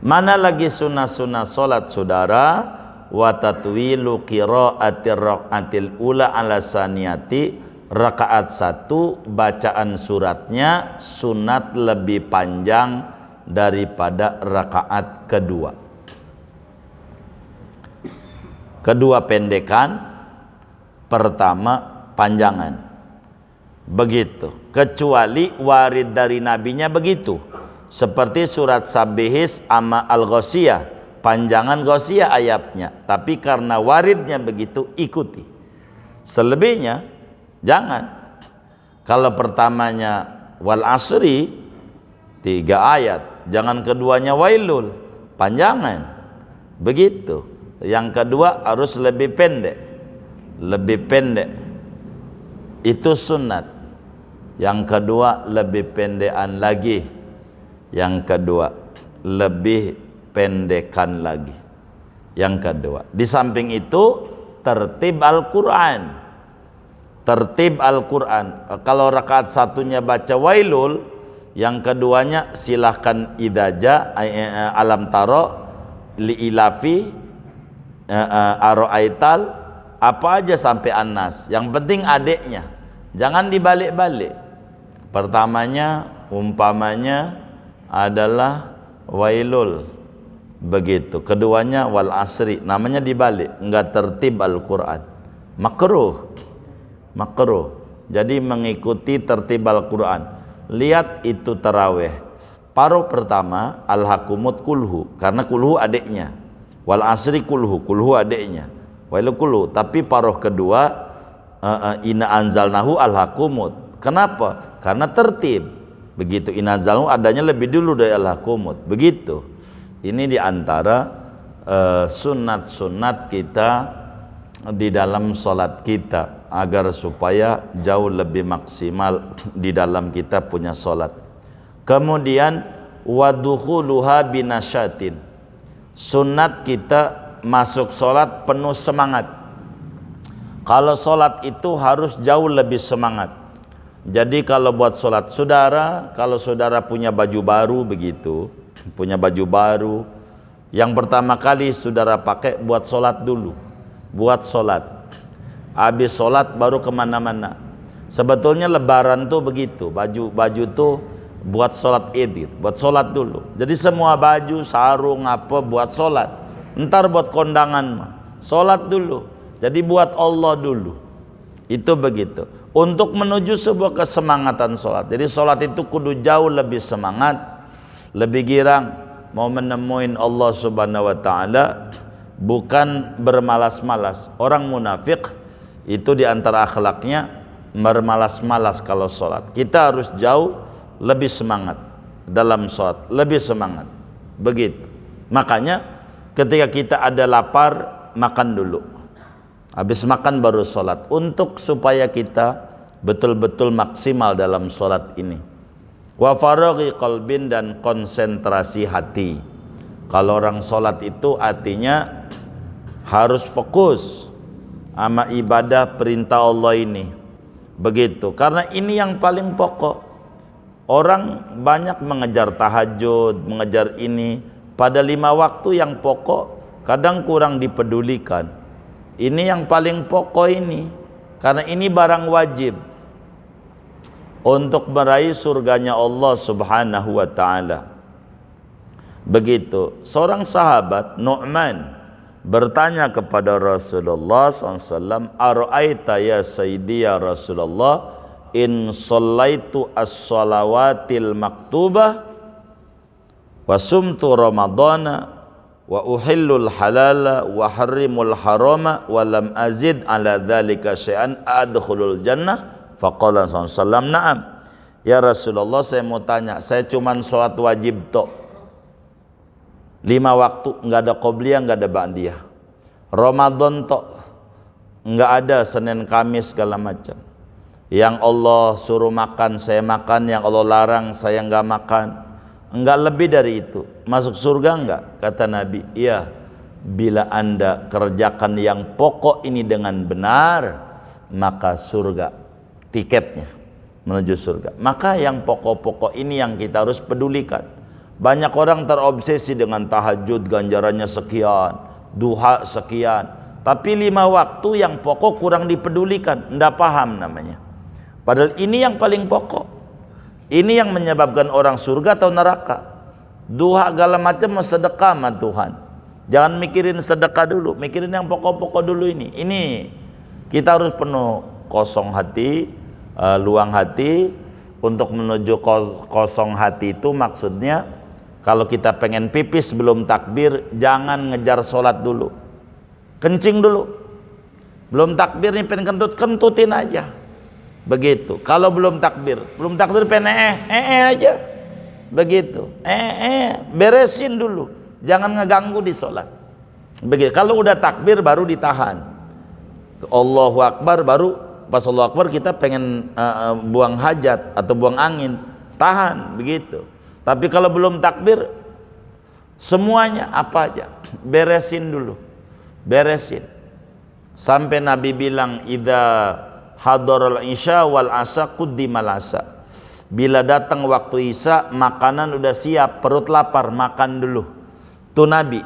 Mana lagi sunnah-sunnah solat saudara? Wa tatwilu qiraatir rakaatil ula ala saniyati, rakaat 1 bacaan suratnya sunat lebih panjang daripada rakaat kedua. Kedua pendekan, pertama panjangan. Begitu. Kecuali warid dari nabinya begitu. Seperti surat Sabihis ama Al-Ghasyiyah, panjangan Ghasyiyah ayatnya. Tapi karena waridnya begitu, ikuti. Selebihnya jangan. Kalau pertamanya wal asri 3 ayat, jangan keduanya wailul, panjangan. Begitu. Yang kedua harus lebih pendek. Lebih pendek. Itu sunat. Yang kedua lebih pendekan lagi. Yang kedua lebih pendekan lagi. Yang kedua. Di samping itu tertib Al-Quran. Tertib Al-Quran. Kalau rakaat 1-nya baca wailul, yang keduanya silahkan idaja alam taro liilafi aro'aital, apa aja sampai An-Nas. Yang penting adiknya, jangan dibalik-balik. Pertamanya umpamanya adalah wailul, begitu. Keduanya wal asri, namanya dibalik, enggak tertib Al-Quran, makruh. Makruh. Jadi mengikuti tertib Al-Quran. Lihat itu taraweh, paruh pertama al-hakumut kulhu, karena kulhu adiknya. Wal asri kulhu, kulhu adiknya. Wailul kulhu, tapi paruh kedua ina anzalnahu al-hakumut. Kenapa? Karena tertib. Begitu, ina anzalnahu adanya lebih dulu dari al-hakumut. Begitu. Ini diantara sunat-sunat kita di dalam sholat kita, agar supaya jauh lebih maksimal di dalam kita punya sholat. Kemudian wadukhuluha binasyatin, sunat kita masuk sholat penuh semangat. Kalau sholat itu harus jauh lebih semangat. Jadi kalau buat sholat saudara, kalau saudara punya baju baru begitu, punya baju baru, yang pertama kali saudara pakai buat sholat dulu. Buat sholat, habis sholat baru kemana-mana. Sebetulnya lebaran tuh begitu, baju tuh buat sholat id, buat sholat dulu. Jadi semua baju, sarung, apa buat sholat. Ntar buat kondangan mah, sholat dulu. Jadi buat Allah dulu. Itu begitu. Untuk menuju sebuah kesemangatan sholat. Jadi sholat itu kudu jauh lebih semangat, lebih girang, mau menemuin Allah Subhanahu wa Ta'ala, bukan bermalas-malas. Orang munafik itu diantara akhlaknya bermalas-malas kalau sholat. Kita harus jauh lebih semangat dalam sholat, lebih semangat. Begitu. Makanya ketika kita ada lapar, makan dulu. Habis makan baru sholat. Untuk supaya kita betul-betul maksimal dalam sholat ini. Wa faraghi qalbin, dan konsentrasi hati. Kalau orang sholat itu artinya harus fokus sama ibadah perintah Allah ini. Begitu. Karena ini yang paling pokok. Orang banyak mengejar tahajud, mengejar ini. Pada 5 waktu yang pokok kadang kurang dipedulikan. Ini yang paling pokok ini. Karena ini barang wajib untuk meraih surganya Allah Subhanahu wa Ta'ala. Begitu. Seorang sahabat Nu'man bertanya kepada Rasulullah SAW, "Ara'aita ya sayyidi ya Rasulullah, in shallaitu as-shalawatil maktubah wa sumtu ramadana wa uhillul halala wa harrimul harama wa lam azid ala dhalika syai'an adkhulul jannah?" Faqala sallallahu na'am. Ya Rasulullah, saya mau tanya, saya cuman sholat wajib tok, 5 waktu, nggak ada qobliyah, nggak ada ba'diyah. Ramadan tok, nggak ada Senin Kamis segala macam. Yang Allah suruh makan saya makan, yang Allah larang saya nggak makan. Nggak lebih dari itu. Masuk surga nggak? Kata Nabi, iya. Bila Anda kerjakan yang pokok ini dengan benar, maka surga tiketnya menuju surga. Maka yang pokok-pokok ini yang kita harus pedulikan. Banyak orang terobsesi dengan tahajud, ganjarannya sekian, duha sekian, tapi 5 waktu yang pokok kurang dipedulikan, ndak paham namanya. Padahal ini yang paling pokok. Ini yang menyebabkan orang surga atau neraka. Duha segala macam sedekah sama Tuhan. Jangan mikirin sedekah dulu, mikirin yang pokok-pokok dulu ini. Ini kita harus penuh kosong hati, luang hati. Untuk menuju kosong hati itu maksudnya kalau kita pengen pipis belum takbir, jangan ngejar sholat dulu, kencing dulu. Belum takbir nih pengen kentut, kentutin aja. Begitu. Kalau belum takbir pengen aja. Begitu. Beresin dulu. Jangan ngeganggu di sholat. Begitu. Kalau udah takbir baru ditahan. Allahu Akbar baru pas Allahu Akbar kita pengen buang hajat atau buang angin, tahan begitu. Tapi kalau belum takbir semuanya apa aja beresin dulu, beresin. Sampai Nabi bilang idza hadaral isya wal asa quddimal asa. Bila datang waktu isya makanan udah siap, perut lapar makan dulu. Tuh Nabi.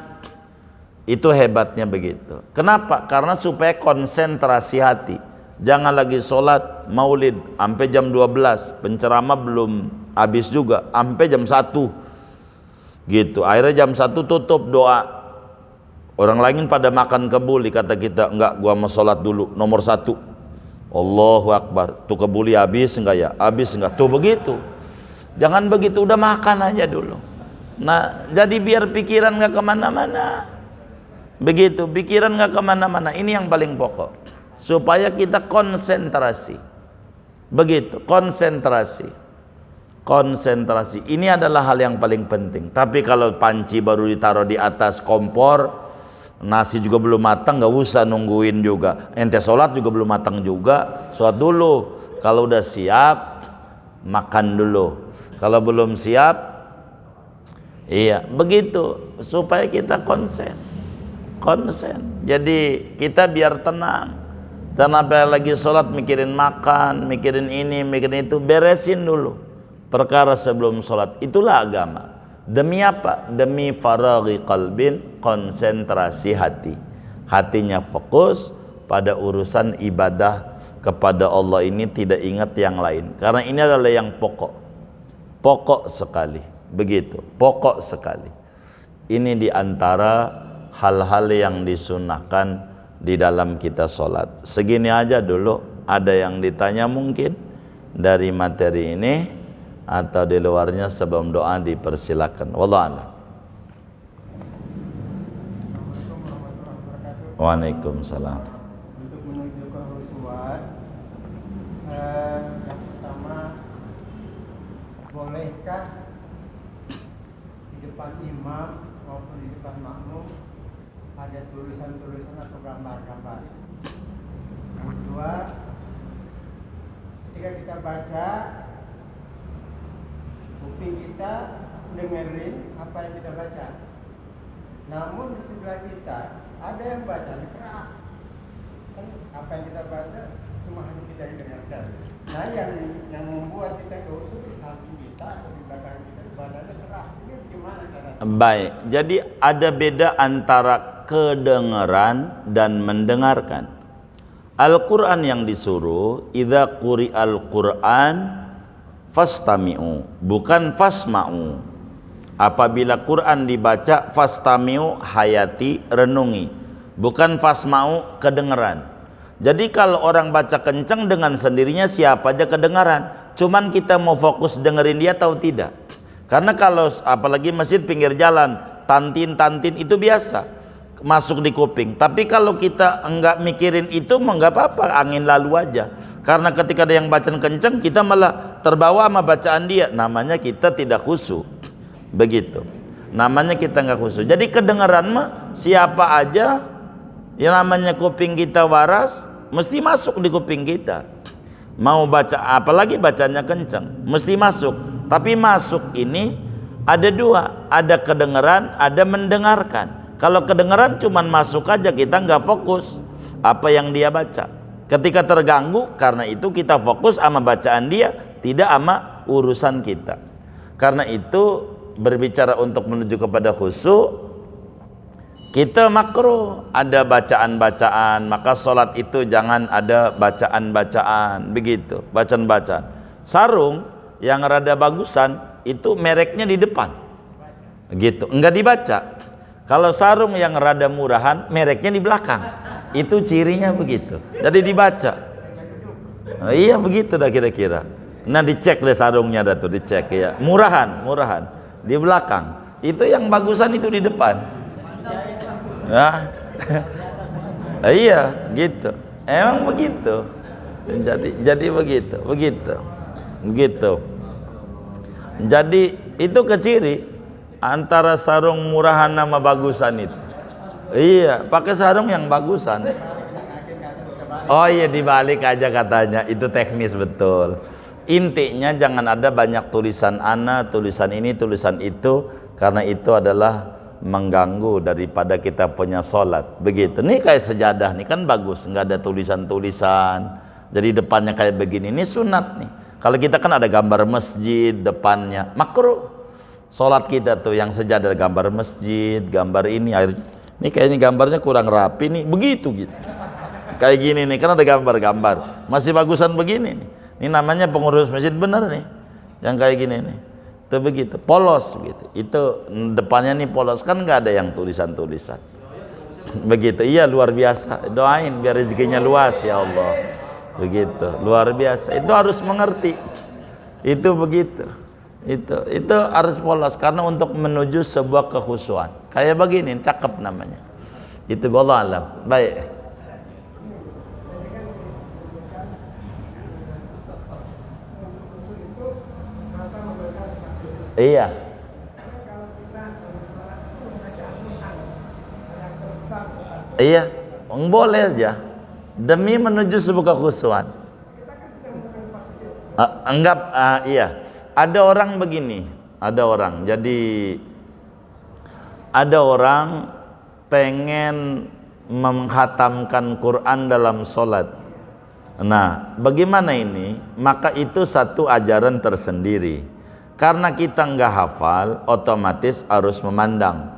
Itu hebatnya begitu. Kenapa? Karena supaya konsentrasi hati. Jangan lagi sholat maulid sampai jam 12, penceramah belum habis juga sampai jam 1 gitu. Akhirnya jam 1 tutup doa. Orang lain pada makan kebuli, kata kita enggak, gua mau sholat dulu nomor 1. Allahu Akbar. Tuh kebuli habis enggak ya? Habis enggak? Tuh begitu. Jangan begitu, udah makan aja dulu. Nah, jadi biar pikiran enggak kemana-mana. Begitu, pikiran enggak kemana-mana. Ini yang paling pokok. Supaya kita konsentrasi. Begitu, konsentrasi. Konsentrasi. Ini adalah hal yang paling penting. Tapi kalau panci baru ditaruh di atas kompor, nasi juga belum matang, nggak usah nungguin juga. Ente sholat juga belum matang juga, sholat dulu. Kalau udah siap, makan dulu. Kalau belum siap, iya, begitu. Supaya kita konsen. Jadi kita biar tenang. Tanpa lagi sholat mikirin makan, mikirin ini, mikirin itu, beresin dulu perkara sebelum sholat. Itulah agama. Demi apa? Demi faraghi qalbin, konsentrasi hati. Hatinya fokus pada urusan ibadah kepada Allah ini, tidak ingat yang lain. Karena ini adalah yang pokok. Pokok sekali. Begitu, pokok sekali. Ini diantara hal-hal yang disunahkan di dalam kita sholat. Segini aja dulu. Ada yang ditanya mungkin dari materi ini atau di luarnya, sebelum doa dipersilakan. Wallahu a'lam. Waalaikumsalam. Untuk menuju ke khusyuan, yang pertama, bolehkah di depan imam maupun di depan makmum ada tulisan-tulisan atau gambar-gambar? Yang kedua, ketika kita baca, kuping kita dengerin apa yang kita baca. Namun di sebelah kita ada yang baca keras. Kan apa yang kita baca cuma hanya kita dengarkan. Nah, yang membuat kita khusyuk di samping kita atau di belakang kita badannya keras. Ini gimana caranya? Baik, jadi ada beda antara kedengaran dan mendengarkan. Al-Quran yang disuruh idza quri'al Quran fastami'u, bukan fasma'u. Apabila Quran dibaca fastami'u, hayati, renungi, bukan fasma'u, kedengaran. Jadi kalau orang baca kencang dengan sendirinya siapa aja kedengaran, cuman kita mau fokus dengerin dia atau tidak. Karena kalau apalagi masjid pinggir jalan, tantin itu biasa masuk di kuping. Tapi kalau kita enggak mikirin itu, enggak apa-apa, angin lalu aja. Karena ketika ada yang bacaan kencang, kita malah terbawa sama bacaan dia. Namanya kita tidak khusyuk. Begitu. Namanya kita enggak khusyuk. Jadi kedengaran mah siapa aja yang namanya kuping kita waras, mesti masuk di kuping kita. Mau baca apalagi bacanya kencang, mesti masuk. Tapi masuk ini ada dua, ada kedengaran, ada mendengarkan. Kalau kedengaran cuman masuk aja, kita nggak fokus apa yang dia baca. Ketika terganggu, karena itu kita fokus sama bacaan dia, tidak sama urusan kita. Karena itu berbicara untuk menuju kepada khusyuk, kita makruh ada bacaan-bacaan, maka sholat itu jangan ada bacaan-bacaan, begitu, bacaan-bacaan. Sarung yang rada bagusan itu mereknya di depan, gitu, enggak dibaca. Kalau sarung yang rada murahan, mereknya di belakang, itu cirinya begitu, jadi dibaca. Iya begitu dah kira-kira. Nah dicek deh sarungnya dah tuh, dicek ya, murahan di belakang, itu yang bagusan itu di depan. Ya. Iya gitu, emang begitu. Jadi begitu. Jadi itu keciri antara sarung murahan sama bagusan itu. Iya, pakai sarung yang bagusan. Oh iya, dibalik aja katanya, itu teknis betul. Intinya jangan ada banyak tulisan ana, tulisan ini, tulisan itu, karena itu adalah mengganggu daripada kita punya sholat. Begitu. Nih kayak sejadah nih kan bagus, nggak ada tulisan-tulisan, jadi depannya kayak begini, ini sunat nih. Kalau kita kan ada gambar masjid depannya, makruh. Sholat kita tuh yang sejadah gambar masjid, gambar ini, ini kayaknya gambarnya kurang rapi nih, begitu gitu. Kayak gini nih, kan ada gambar-gambar, masih bagusan begini nih. Ini namanya pengurus masjid bener nih, yang kayak gini nih. Itu begitu, polos gitu. Itu depannya nih polos, kan nggak ada yang tulisan-tulisan. Begitu, iya luar biasa. Doain biar rezekinya luas ya Allah. Begitu, luar biasa. Itu harus mengerti. Itu begitu. Itu harus polos karena untuk menuju sebuah kekhusyuan. Kayak begini, cakep namanya. Itu wallah alam. Baik. Iya. Iya, boleh aja. Demi menuju sebuah kekhusyuan. Iya. Ada orang begini, ada orang pengen menghatamkan Quran dalam sholat. Nah, bagaimana ini? Maka itu satu ajaran tersendiri. Karena kita nggak hafal, otomatis harus memandang.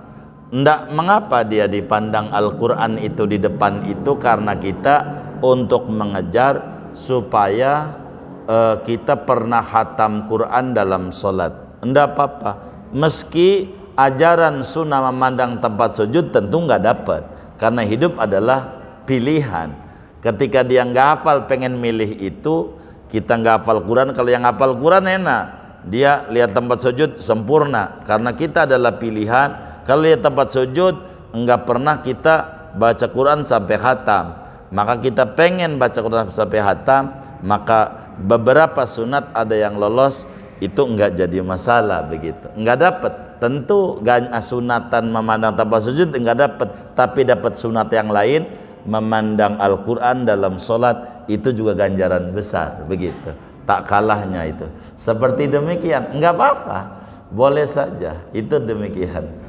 Nggak mengapa dia dipandang Al-Quran itu di depan itu, karena kita untuk mengejar supaya kita pernah hatam Quran dalam sholat. Nggak apa-apa. Meski ajaran sunnah memandang tempat sujud tentu nggak dapat, karena hidup adalah pilihan. Ketika dia nggak hafal pengen milih itu, kita nggak hafal Quran. Kalau yang hafal Quran enak, dia lihat tempat sujud sempurna, karena kita adalah pilihan. Kalau lihat tempat sujud enggak pernah kita baca Quran sampai khatam, maka kita pengen baca Quran sampai khatam, maka beberapa sunat ada yang lolos, itu enggak jadi masalah begitu. Enggak dapat, tentu sunatan memandang tempat sujud enggak dapat, tapi dapat sunat yang lain, memandang Al-Quran dalam sholat, itu juga ganjaran besar begitu. Tak kalahnya itu. Seperti demikian, enggak apa-apa, boleh saja, itu demikian.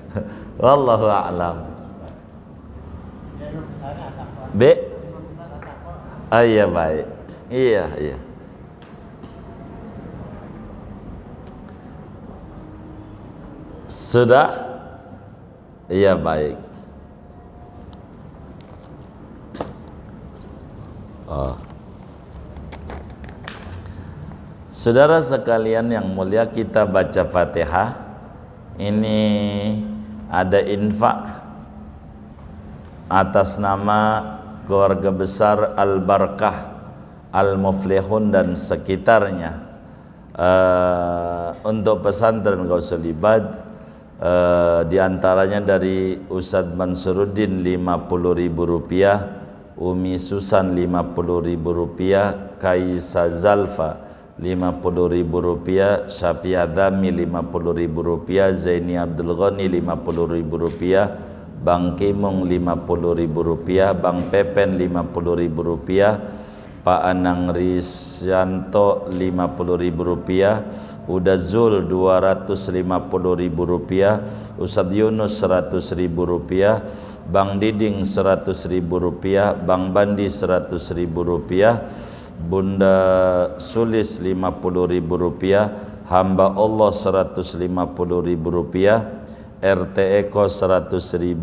Wallahu a'lam. Iya baik. Iya. Sudah? Iya baik. Saudara sekalian yang mulia, kita baca Fatihah. Ini ada infak atas nama keluarga besar Al-Barkah, Al-Muflihun dan sekitarnya. Untuk pesantren Gausul Ibad, diantaranya dari Ustadz Mansuruddin Rp50.000, Umi Susan Rp50.000, Kaisa Zalfa Rp50.000, Syafi Adami Rp50.000, Zaini Abdul Ghani Rp50.000, Bang Kimung Rp50.000, Bang Pepen Rp50.000, Pak Anang Risyanto Rp50.000, Udazul Rp250.000, Ustadz Yunus Rp100.000, Bang Diding Rp100.000, Bang Bandi Rp100.000, Bunda Sulis Rp50.000, hamba Allah Rp150.000, RT Eko 100.000,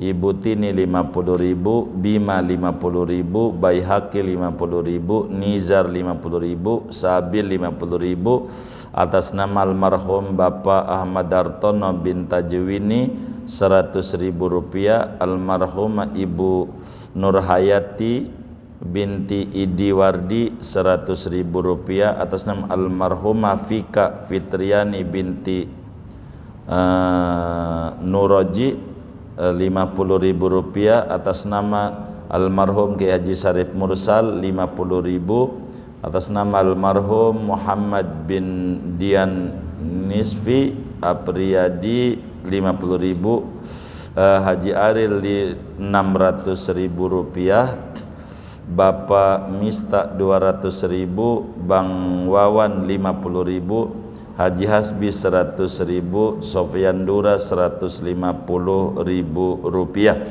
Ibu Tini 50.000, Bima 50.000, Baihaqi 50.000, Nizar 50.000, Sabil 50.000, atas nama almarhum Bapak Ahmad Dartono bin Tajwini Rp100.000, almarhum Ibu Nurhayati binti Idiwardi Rp100.000, atas nama almarhumah Fika Fitriani binti Nuroji Rp50.000, atas nama almarhum Kiai Haji Syarif Mursal 50.000, atas nama almarhum Muhammad bin Dian Nisfi Apriyadi 50.000, Haji Aril Rp600.000, Bapak Mista 200.000, Bang Wawan 50.000, Haji Hasbi 100.000, Sofyan Dura 150.000 rupiah.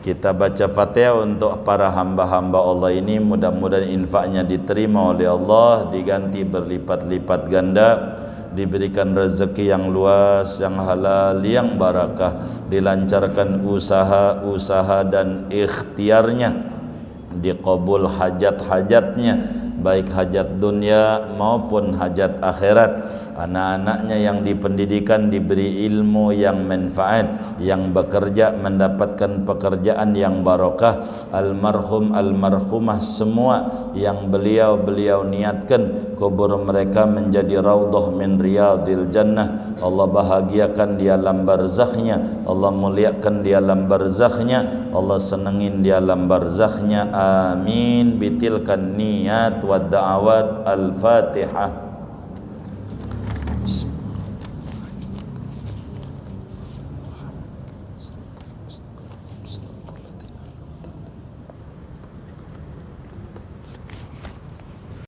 Kita baca Fatihah untuk para hamba-hamba Allah ini, mudah-mudahan infaknya diterima oleh Allah, diganti berlipat-lipat ganda, diberikan rezeki yang luas, yang halal, yang barakah, dilancarkan usaha-usaha dan ikhtiarnya, diqabul hajat-hajatnya, baik hajat dunia maupun hajat akhirat. Anak-anaknya yang dipendidikan diberi ilmu yang manfaat, yang bekerja mendapatkan pekerjaan yang barokah. Almarhum almarhumah semua yang beliau niatkan kubur mereka menjadi raudhah min riyadil jannah. Allah bahagiakan di alam barzakhnya, Allah muliakan di alam barzakhnya, Allah senengin di alam barzakhnya. Amin. Bitilkan niyat wa da'awat. Al-Fatihah.